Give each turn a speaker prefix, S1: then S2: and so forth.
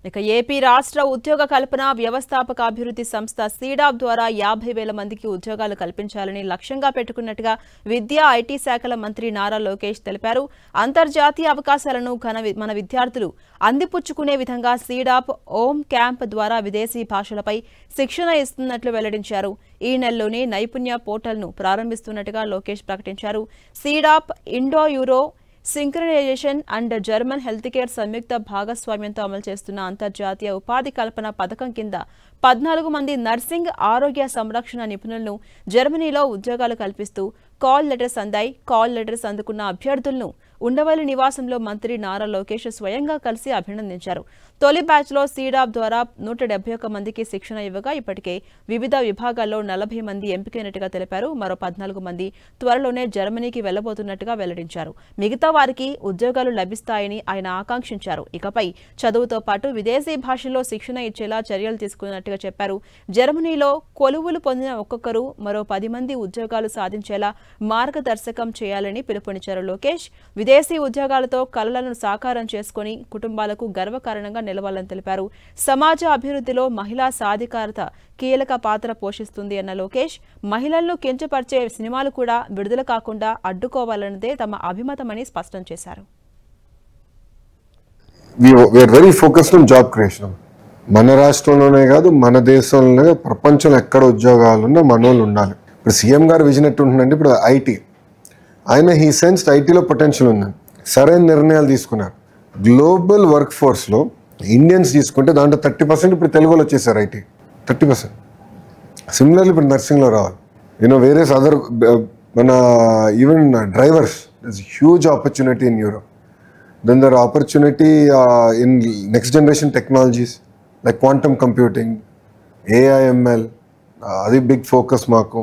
S1: ఇక ఏపీ రాష్ట్ర ఉద్యోగ కల్పన వ్యవస్థాపక అభివృద్ధి సంస్థ సీడాప్ ద్వారా 50,000 మందికి ఉద్యోగాలు కల్పించాలని లక్ష్యంగా పెట్టుకున్నట్టుగా విద్యా ఐటీ శాఖల మంత్రి నారా లోకేష్ తెలిపారు. అంతర్జాతీయ అవకాశాలను మన విద్యార్థులు అందిపుచ్చుకునే విధంగా సీడాప్ ఓమ్ క్యాంప్ ద్వారా విదేశీ భాషలపై శిక్షణ ఇస్తున్నట్లు వెల్లడించారు. ఈ నెలలోనే నైపుణ్య పోర్టల్ను ప్రారంభిస్తున్నట్టుగా లోకేష్ ప్రకటించారు. SEEDAP Indo Euro synchronization and German health care సంయుక్త భాగస్వామ్యంతో అమలు చేస్తున్న అంతర్జాతీయ ఉపాధి కల్పన పథకం కింద 14 మంది నర్సింగ్ ఆరోగ్య సంరక్షణ నిపుణులను జర్మనీలో ఉద్యోగాలు కల్పిస్తూ కాల్ లెటర్స్ అందాయి. కాల్ లెటర్స్ అందుకున్న అభ్యర్థులను ఉండవల్లి నివాసంలో మంత్రి నారా లోకేష్ స్వయంగా కలిసి అభినందించారు. తొలి బ్యాచ్లో సీడాప్ ద్వారా 171 మందికి శిక్షణ ఇవ్వగా ఇప్పటికే వివిధ విభాగాల్లో 40 మంది ఎంపికైనట్టుగా తెలిపారు. మరో 14 మంది త్వరలోనే జర్మనీకి వెళ్లబోతున్నట్టుగా వెల్లడించారు. మిగతా వారికి ఉద్యోగాలు లభిస్తాయని ఆయన ఆకాంక్షించారు. ఇకపై చదువుతో పాటు విదేశీ భాషల్లో శిక్షణ ఇచ్చేలా చర్యలు తీసుకున్నట్టుగా చెప్పారు. జర్మనీలో కొలువులు పొందిన ఒక్కొక్కరు మరో 10 మంది ఉద్యోగాలు సాధించేలా మార్గదర్శకం చేయాలని పిలుపునిచ్చారు లోకేష్. విదేశీ ఉద్యోగాలతో కలలను సాకారం చేసుకుని కుటుంబాలకు గర్వకారణంగా నిలవాలని తెలిపారు. సమాజ అభివృద్ధిలో మహిళా సాధికారత కీలక పాత్ర పోషిస్తుంది అన్న లోకేష్, మహిళలను కించపరిచే సినిమాలు కూడా విడుదల కాకుండా అడ్డుకోవాలన్నదే తమ అభిమతమని స్పష్టం చేశారు.
S2: మన రాష్ట్రంలోనే కాదు, మన దేశంలోనే ప్రపంచంలో ఎక్కడ ఉద్యోగాలున్నా మనోళ్ళు ఉండాలి. ఇప్పుడు సీఎం గారు విజన్ ఎట్టుంటుందంటే, ఇప్పుడు ఐటీ ఆయన హీ సెన్స్డ్ ఐటీలో పొటెన్షియల్ ఉందని సరైన నిర్ణయాలు తీసుకున్నారు. గ్లోబల్ వర్క్ ఫోర్స్లో ఇండియన్స్ తీసుకుంటే దాంట్లో 30% ఇప్పుడు తెలుగులో వచ్చేసారు. ఐటీ 30%. సిమిలర్లీ ఇప్పుడు నర్సింగ్లో రావాలి. వేరే అదర్ మన even drivers there huge opportunity in Europe. Then there opportunity in next generation technologies like quantum computing, AIML, అది బిగ్ ఫోకస్ మాకు.